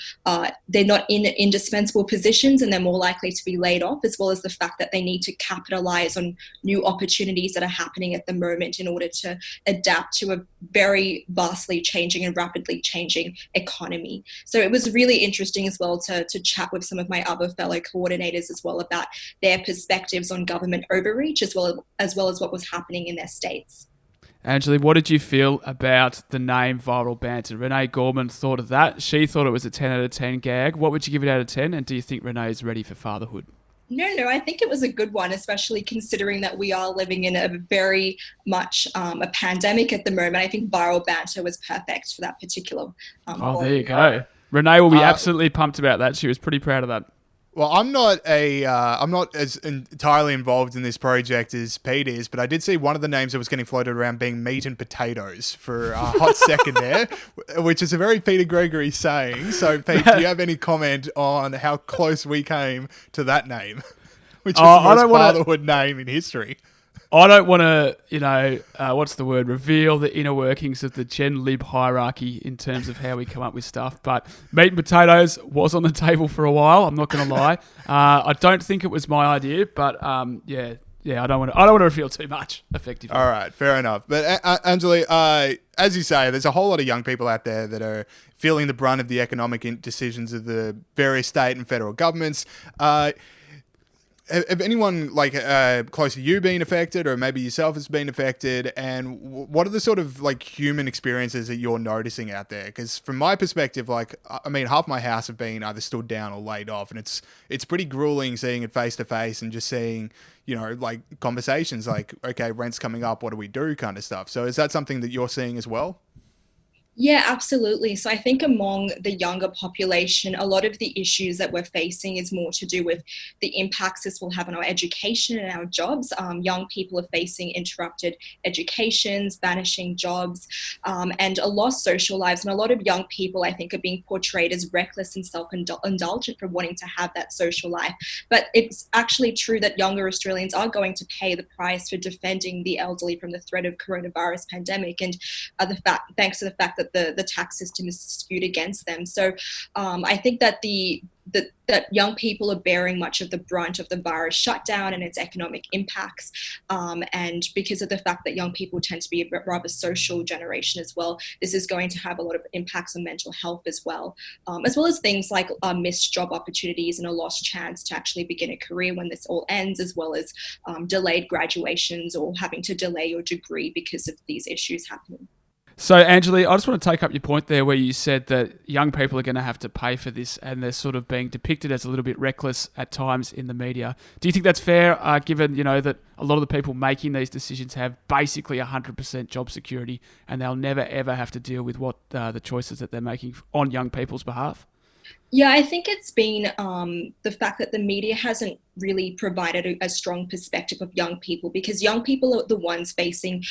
they're not in indispensable positions and they're more likely to be laid off, as well as the fact that they need to capitalize on new opportunities that are happening at the moment in order to adapt to a very vastly changing and rapidly changing economy. So it was really interesting as well to chat with some of my other fellow coordinators as well about their perspectives on government overreach as well as what was happening in their states. Anjali, what did you feel about the name Viral Banter? Renee Gorman thought of that. She thought it was a 10 out of 10 gag. What would you give it out of 10? And do you think Renee is ready for fatherhood? No, I think it was a good one, especially considering that we are living in a very much a pandemic at the moment. I think Viral Banter was perfect for that particular. There you go. Renee will be absolutely pumped about that. She was pretty proud of that. Well, I'm not as entirely involved in this project as Pete is, but I did see one of the names that was getting floated around being meat and potatoes for a hot second there, which is a very Peter Gregory saying. So, Pete, do you have any comment on how close we came to that name, which is the most fatherhood name in history? I don't want to, reveal the inner workings of the Gen Lib hierarchy in terms of how we come up with stuff. But meat and potatoes was on the table for a while. I'm not going to lie. I don't think it was my idea, but I don't want to reveal too much. Effectively. All right, fair enough. But Anjali, as you say, there's a whole lot of young people out there that are feeling the brunt of the economic decisions of the various state and federal governments. Have anyone close to you been affected, or maybe yourself has been affected? And what are the sort of human experiences that you're noticing out there? Because from my perspective, half my house have been either stood down or laid off, and it's pretty grueling seeing it face to face and just seeing conversations like, okay, rent's coming up, what do we do, kind of stuff. So is that something that you're seeing as well? Yeah, absolutely. So I think among the younger population, a lot of the issues that we're facing is more to do with the impacts this will have on our education and our jobs. Young people are facing interrupted educations, vanishing jobs, and a lost social lives. And a lot of young people, I think, are being portrayed as reckless and self-indulgent for wanting to have that social life. But it's actually true that younger Australians are going to pay the price for defending the elderly from the threat of coronavirus pandemic, and thanks to the fact that the tax system is skewed against them. So I think that that young people are bearing much of the brunt of the virus shutdown and its economic impacts. And because of the fact that young people tend to be a rather social generation as well, this is going to have a lot of impacts on mental health as well as things like missed job opportunities and a lost chance to actually begin a career when this all ends, as well as delayed graduations or having to delay your degree because of these issues happening. So, Anjali, I just want to take up your point there where you said that young people are going to have to pay for this and they're sort of being depicted as a little bit reckless at times in the media. Do you think that's fair, given, that a lot of the people making these decisions have basically 100% job security and they'll never, ever have to deal with what the choices that they're making on young people's behalf? Yeah, I think it's been the fact that the media hasn't really provided a strong perspective of young people, because young people are the ones facing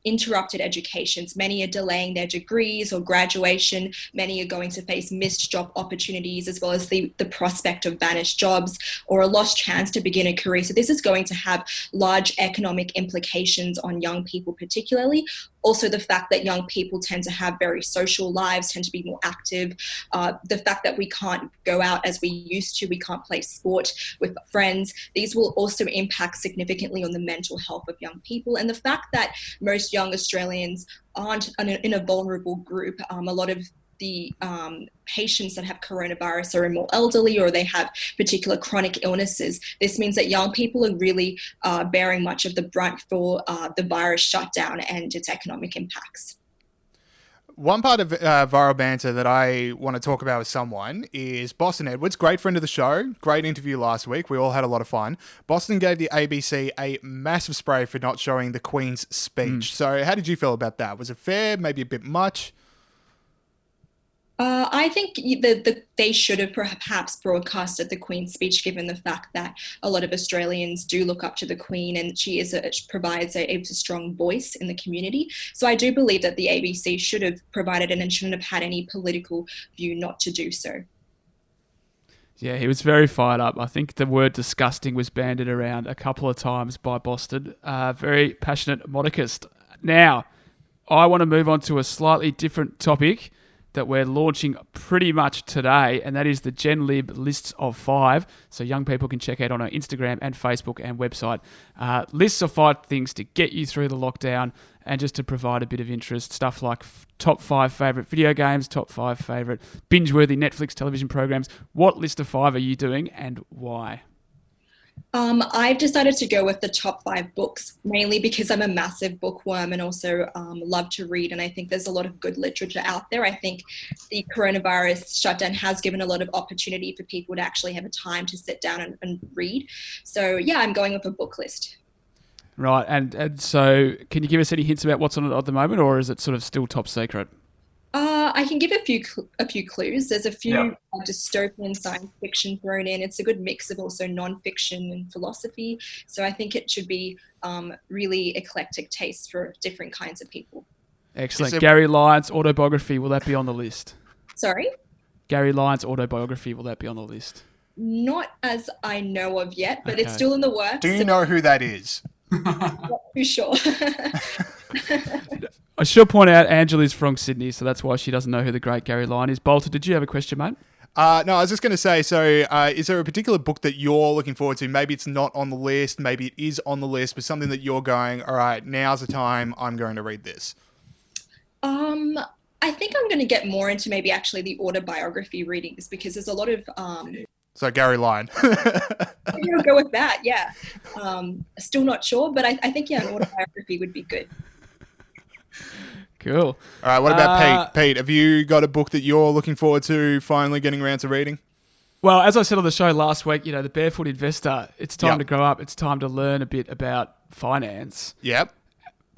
interrupted educations. Many are delaying their degrees or graduation. Many are going to face missed job opportunities, as well as the prospect of vanished jobs or a lost chance to begin a career. So this is going to have large economic implications on young people particularly. Also, the fact that young people tend to have very social lives, tend to be more active. The fact that we can't go out as we used to, we can't play sport with friends. These will also impact significantly on the mental health of young people. And the fact that most young Australians aren't in a vulnerable group. A lot of the patients that have coronavirus are more elderly, or they have particular chronic illnesses. This means that young people are really bearing much of the brunt for the virus shutdown and its economic impacts. One part of Viral Banter that I want to talk about with someone is Boston Edwards, great friend of the show, great interview last week. We all had a lot of fun. Boston gave the ABC a massive spray for not showing the Queen's speech. So how did you feel about that? Was it fair? Maybe a bit much? I think they should have perhaps broadcasted the Queen's speech, given the fact that a lot of Australians do look up to the Queen, and she provides a strong voice in the community. So I do believe that the ABC should have provided it and shouldn't have had any political view not to do so. Yeah, he was very fired up. I think the word disgusting was bandied around a couple of times by Boston. Very passionate monarchist. Now, I want to move on to a slightly different topic that we're launching pretty much today, and that is the Gen Lib lists of 5. So young people can check out on our Instagram and Facebook and website. Lists of 5 things to get you through the lockdown and just to provide a bit of interest. Stuff like top 5 favourite video games, top 5 favourite binge-worthy Netflix television programs. What list of 5 are you doing and why? I've decided to go with the top 5 books, mainly because I'm a massive bookworm and also love to read. And I think there's a lot of good literature out there. I think the coronavirus shutdown has given a lot of opportunity for people to actually have a time to sit down and read. So yeah, I'm going with a book list. Right. And so can you give us any hints about what's on it at the moment, or is it sort of still top secret? I can give a few clues. There's a few dystopian science fiction thrown in. It's a good mix of also non-fiction and philosophy. So I think it should be really eclectic taste for different kinds of people. Excellent. Gary Lyons' autobiography, will that be on the list? Sorry? Gary Lyons' autobiography, will that be on the list? Not as I know of yet, but it's still in the works. Do you know who that is? Not too sure. I should point out Anjali's from Sydney, so that's why she doesn't know who the great Gary Lyon is. Bolter, did you have a question, mate? No, I was just going to say, so is there a particular book that you're looking forward to? Maybe it's not on the list, maybe it is on the list, but something that you're going, all right, now's the time, I'm going to read this. I think I'm going to get more into maybe actually the autobiography readings, because there's a lot of... So Gary Lyon. I'll go with that, yeah. Still not sure, but I think, yeah, an autobiography would be good. Cool. All right, what about Pete? Pete, have you got a book that you're looking forward to finally getting around to reading? Well, as I said on the show last week, you know, The Barefoot Investor, it's time to grow up. It's time to learn a bit about finance. Yep.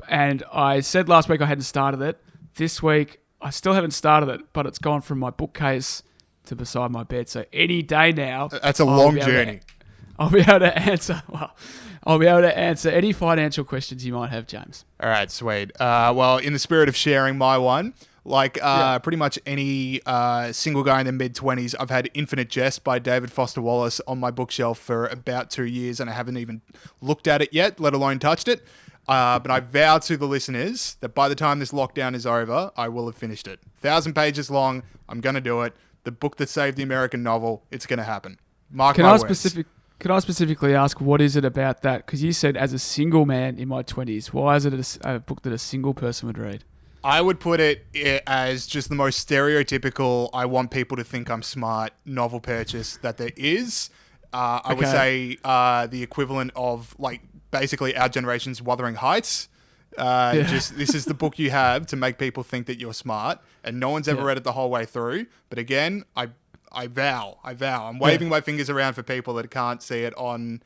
And I said last week I hadn't started it. This week, I still haven't started it, but it's gone from my bookcase to beside my bed. So any day now... That's a long journey. I'll be able to answer... Well, I'll be able to answer any financial questions you might have, James. All right, sweet. Well, in the spirit of sharing my one, like pretty much any single guy in their mid-20s, I've had Infinite Jest by David Foster Wallace on my bookshelf for about 2 years, and I haven't even looked at it yet, let alone touched it. But I vow to the listeners that by the time this lockdown is over, I will have finished it. 1,000 pages long. I'm going to do it. The book that saved the American novel. It's going to happen. Mark my words. Can I specifically ask, what is it about that? Because you said as a single man in my 20s, why is it a book that a single person would read? I would put it as just the most stereotypical, I want people to think I'm smart novel purchase that there is. I would say the equivalent of like basically our generation's Wuthering Heights. Just this is the book you have to make people think that you're smart, and no one's ever read it the whole way through. But again, I vow. I'm waving my fingers around for people that can't see it on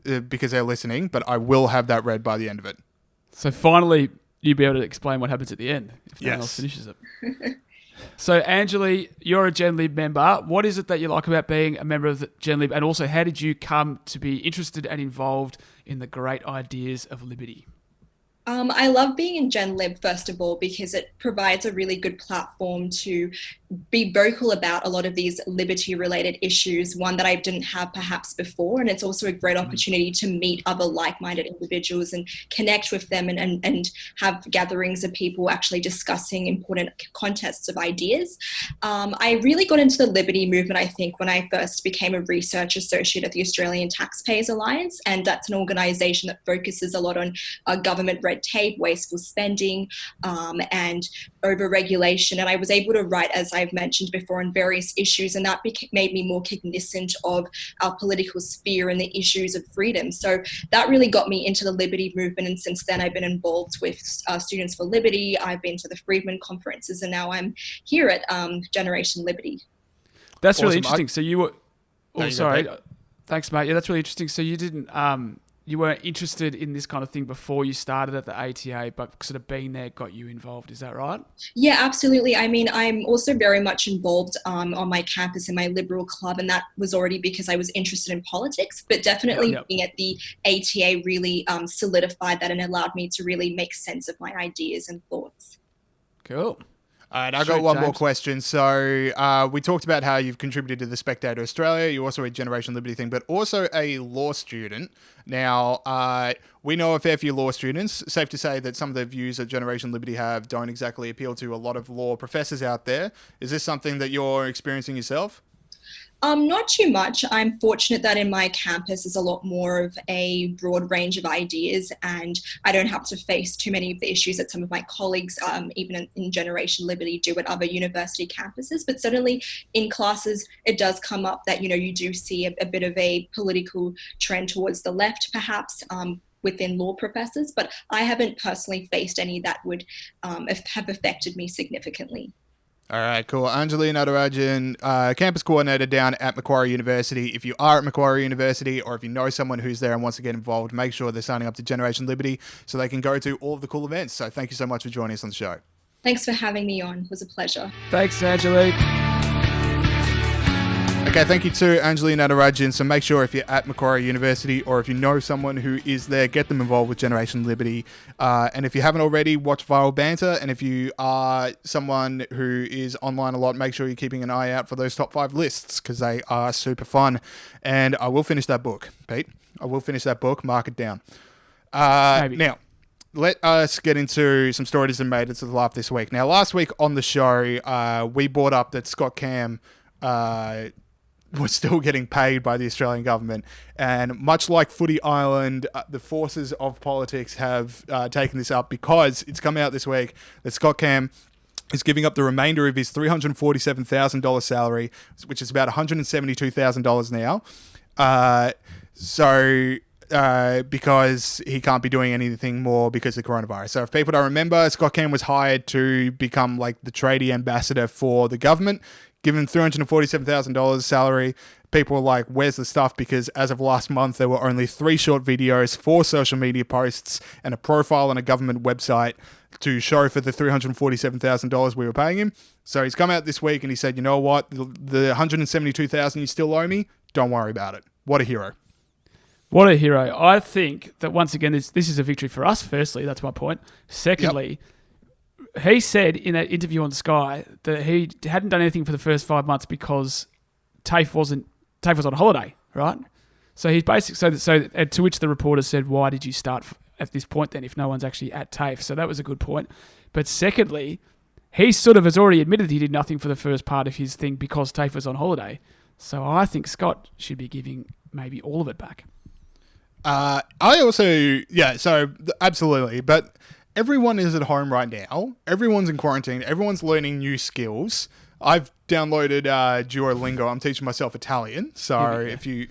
because they're listening, but I will have that read by the end of it. So finally, you'll be able to explain what happens at the end if no one else finishes it. So, Anjali, you're a Gen Lib member. What is it that you like about being a member of the Gen Lib? And also, how did you come to be interested and involved in the great ideas of liberty? I love being in Gen Lib, first of all, because it provides a really good platform to be vocal about a lot of these liberty-related issues, one that I didn't have perhaps before. And it's also a great opportunity to meet other like-minded individuals and connect with them and have gatherings of people actually discussing important contests of ideas. I really got into the liberty movement, I think, when I first became a research associate at the Australian Taxpayers Alliance. And that's an organisation that focuses a lot on government red tape, wasteful spending, and over-regulation. And I was able to write, as I've mentioned before, on various issues, and that made me more cognizant of our political sphere and the issues of freedom. So that really got me into the liberty movement, and since then I've been involved with Students for Liberty. I've been to the Freedmen conferences, and now I'm here at Generation Liberty. That's really Awesome. interesting. So you were... No, Oh, you go, sorry. Pete. Thanks, mate. Yeah, that's really interesting. So you didn't... you weren't interested in this kind of thing before you started at the ATA, but sort of being there got you involved. Is that right? Yeah, absolutely. I mean, I'm also very much involved on my campus in my Liberal club, and that was already because I was interested in politics, but definitely being at the ATA really solidified that and allowed me to really make sense of my ideas and thoughts. Cool. All right, I've Shoot, got one more James. question. So we talked about how you've contributed to the Spectator Australia. You're also a Generation Liberty thing, but also a law student. Now, we know a fair few law students. Safe to say that some of the views that Generation Liberty have don't exactly appeal to a lot of law professors out there. Is this something that you're experiencing yourself? Not too much. I'm fortunate that in my campus there's a lot more of a broad range of ideas, and I don't have to face too many of the issues that some of my colleagues, even in Generation Liberty, do at other university campuses. But certainly in classes, it does come up that, you do see a bit of a political trend towards the left, perhaps, within law professors. But I haven't personally faced any that would have affected me significantly. All right, cool. Anjali Nadaradjane, campus coordinator down at Macquarie University. If you are at Macquarie University, or if you know someone who's there and wants to get involved, make sure they're signing up to Generation Liberty so they can go to all of the cool events. So thank you so much for joining us on the show. Thanks for having me on. It was a pleasure. Thanks, Anjali. Okay, thank you to Anjali Nadaradjane. So make sure if you're at Macquarie University or if you know someone who is there, get them involved with Generation Liberty. And if you haven't already, watch Viral Banter. And if you are someone who is online a lot, make sure you're keeping an eye out for those top 5 lists because they are super fun. And I will finish that book, Pete. I will finish that book. Mark it down. Maybe. Now, let us get into some stories that made it to the live this week. Now, last week on the show, we brought up that Scott Cam was still getting paid by the Australian government. And much like Footy Island, the forces of politics have taken this up because it's come out this week that Scott Cam is giving up the remainder of his $347,000 salary, which is about $172,000 now. Because he can't be doing anything more because of coronavirus. So if people don't remember, Scott Cam was hired to become like the tradie ambassador for the government, given $347,000 salary. People were like, where's the stuff? Because as of last month, there were only 3 short videos, 4 social media posts, and a profile on a government website to show for the $347,000 we were paying him. So he's come out this week and he said, you know what? The $172,000 you still owe me, don't worry about it. What a hero. What a hero. I think that once again, this is a victory for us, firstly. That's my point. Secondly, he said in that interview on Sky that he hadn't done anything for the first 5 months because TAFE was on holiday, right? So he's basically so to which the reporter said, "Why did you start at this point then if no one's actually at TAFE?" So that was a good point. But secondly, he sort of has already admitted he did nothing for the first part of his thing because TAFE was on holiday. So I think Scott should be giving maybe all of it back. I also, absolutely. But everyone is at home right now. Everyone's in quarantine. Everyone's learning new skills. I've downloaded Duolingo. I'm teaching myself Italian. So if you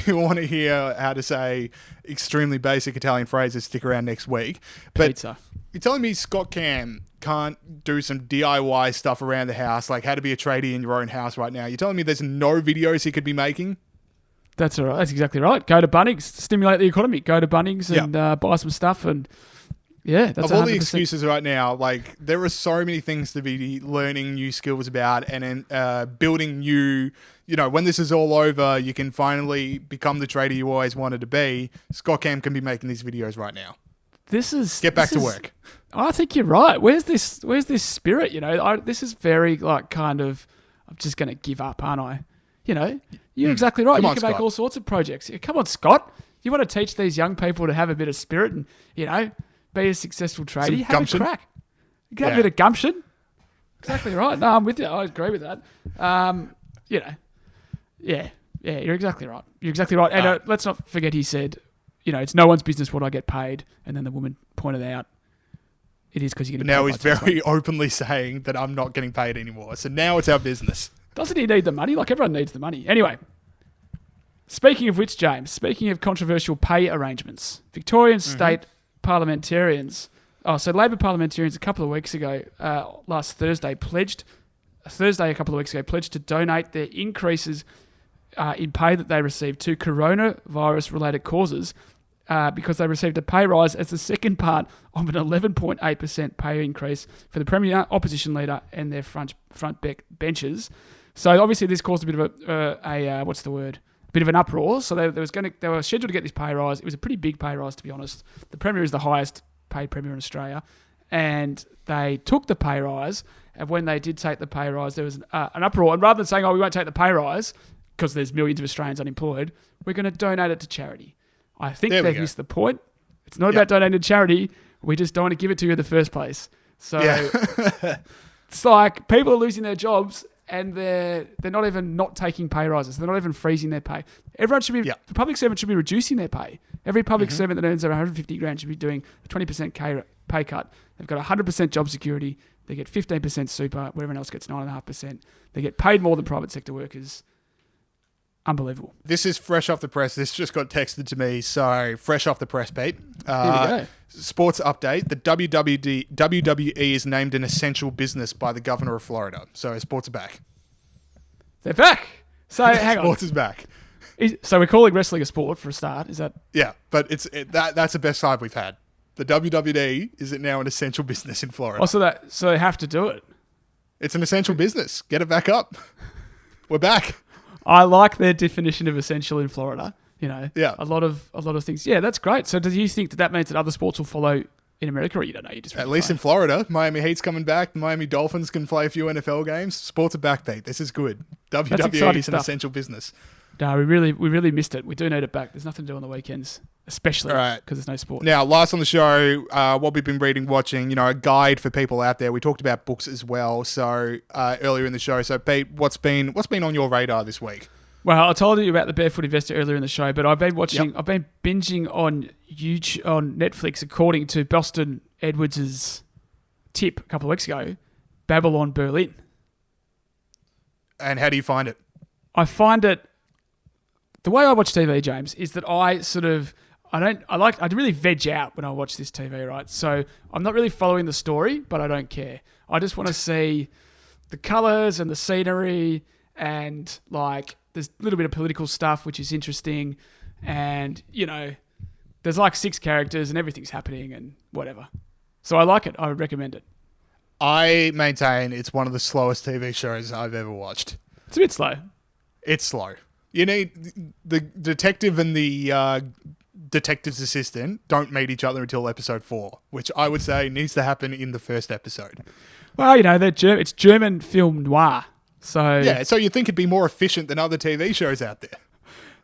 want to hear how to say extremely basic Italian phrases, stick around next week. But Pizza. You're telling me Scott Cam can't do some DIY stuff around the house, like how to be a tradie in your own house right now? You're telling me there's no videos he could be making? That's all right. That's exactly right. Go to Bunnings, stimulate the economy. Go to Bunnings and buy some stuff. And Yeah, that's Of all 100%. the excuses right now, like there are so many things to be learning new skills about and building new, when this is all over, you can finally become the trader you always wanted to be. Scott Cam can be making these videos right now. Get back to work. I think you're right. Where's this spirit? This is very like kind of, I'm just going to give up, aren't I? You're exactly right. Come You on, can make Scott. all sorts of projects. Come on, Scott. You want to teach these young people to have a bit of spirit and, be a successful trader. Some Have gumption. a crack. You got a bit of gumption. Exactly right. No, I'm with you. I agree with that. Yeah, you're exactly right. And let's not forget he said, it's no one's business what I get paid. And then the woman pointed out, it is because you're But getting now paid he's by very openly saying that I'm not getting paid anymore. So now it's our business. Doesn't he need the money? Like, everyone needs the money. Anyway, speaking of which, James, speaking of controversial pay arrangements, Victorian state parliamentarians, Labor parliamentarians a couple of weeks ago, last Thursday, pledged to donate their increases in pay that they received to coronavirus-related causes because they received a pay rise as the second part of an 11.8% pay increase for the Premier, Opposition Leader and their front benches. So obviously this caused a bit of a bit of an uproar. So they were scheduled to get this pay rise. It was a pretty big pay rise, to be honest. The Premier is the highest paid Premier in Australia, and they took the pay rise. And when they did take the pay rise, there was an uproar. And rather than saying, "Oh, we won't take the pay rise," because there's millions of Australians unemployed, we're going to donate it to charity. I think they've missed the point. It's not about donating to charity. We just don't want to give it to you in the first place. So it's like people are losing their jobs and they're not even not taking pay rises. They're not even freezing their pay. Everyone should be, the public servant should be reducing their pay. Every public servant that earns over 150 grand should be doing a 20% pay cut. They've got 100% job security. They get 15% super, where everyone else gets 9.5%. They get paid more than private sector workers. Unbelievable. This is fresh off the press. This just got texted to me. So fresh off the press, Pete. Here we go. Sports update. The WWE is named an essential business by the governor of Florida. So sports are back. They're back. So hang on. Sports is back. So we're calling wrestling a sport for a start. Is that? Yeah, but that's the best side we've had. The WWE is now an essential business in Florida. Oh, so they have to do it. It's an essential business. Get it back up. We're back. I like their definition of essential in Florida. Yeah. A lot of things. Yeah, that's great. So do you think that means that other sports will follow in America, or you don't know? You just At least in Florida, Miami Heat's coming back. The Miami Dolphins can play a few NFL games. Sports are back, Pete. This is good. WWE is an essential business. No, we really missed it. We do need it back. There's nothing to do on the weekends, especially because there's no sport. Now, last on the show, what we've been reading, watching, a guide for people out there. We talked about books as well. So earlier in the show. So Pete, what's been on your radar this week? Well, I told you about the Barefoot Investor earlier in the show, but I've been watching. I've been binging on Netflix, according to Boston Edwards' tip a couple of weeks ago, Babylon Berlin. And how do you find it? I find it. The way I watch TV, James, is that I really veg out when I watch this TV, right? So I'm not really following the story, but I don't care. I just want to see the colours and the scenery and there's a little bit of political stuff, which is interesting. And, there's 6 characters and everything's happening and whatever. So I like it. I would recommend it. I maintain it's one of the slowest TV shows I've ever watched. It's a bit slow. It's slow. You need the detective and the detective's assistant don't meet each other until episode 4, which I would say needs to happen in the first episode. Well, it's German film noir. So you think it'd be more efficient than other TV shows out there.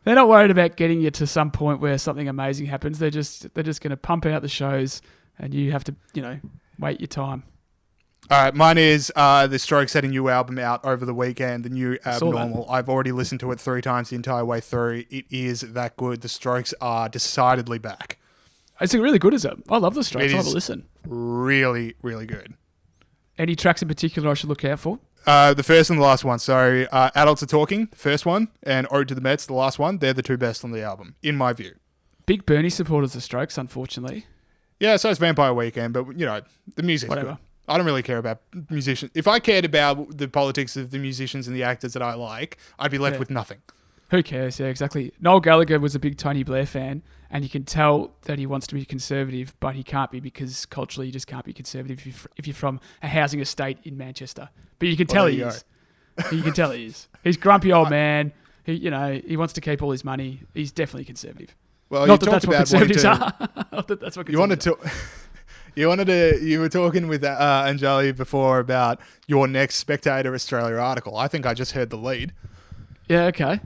They're not worried about getting you to some point where something amazing happens. They're just going to pump out the shows and you have to, wait your time. All right, mine is the Strokes had a new album out over the weekend, the new Abnormal. I've already listened to it 3 times the entire way through. It is that good. The Strokes are decidedly back. It's really good, is it? I love the Strokes. It I'll is have a listen. Really, really good. Any tracks in particular I should look out for? The first and the last one. So Adults Are Talking, the first one, and Ode to the Mets, the last one. They're the 2 best on the album, in my view. Big Bernie supporters of Strokes, unfortunately. Yeah, so it's Vampire Weekend, but, the music's Whatever. good. I don't really care about musicians. If I cared about the politics of the musicians and the actors that I like, I'd be left with nothing. Who cares? Yeah, exactly. Noel Gallagher was a big Tony Blair fan, and you can tell that he wants to be conservative, but he can't be because culturally you just can't be conservative if you're from a housing estate in Manchester. But you can tell he is. You can tell he is. He's a grumpy old man. He wants to keep all his money. He's definitely conservative. Well, Not that that's what conservatives are. Not that that's what You wanted conservatives to. You were talking with Anjali before about your next Spectator Australia article. I think I just heard the lead. Yeah, okay.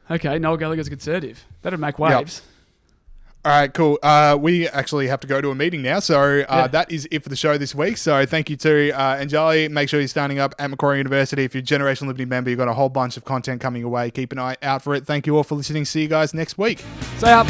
Noel Gallagher's a conservative. That'd make waves. Yep. All right, cool. We actually have to go to a meeting now, so that is it for the show this week. So thank you to Anjali. Make sure you're standing up at Macquarie University. If you're a Generation Liberty member, you've got a whole bunch of content coming your way. Keep an eye out for it. Thank you all for listening. See you guys next week. Stay up.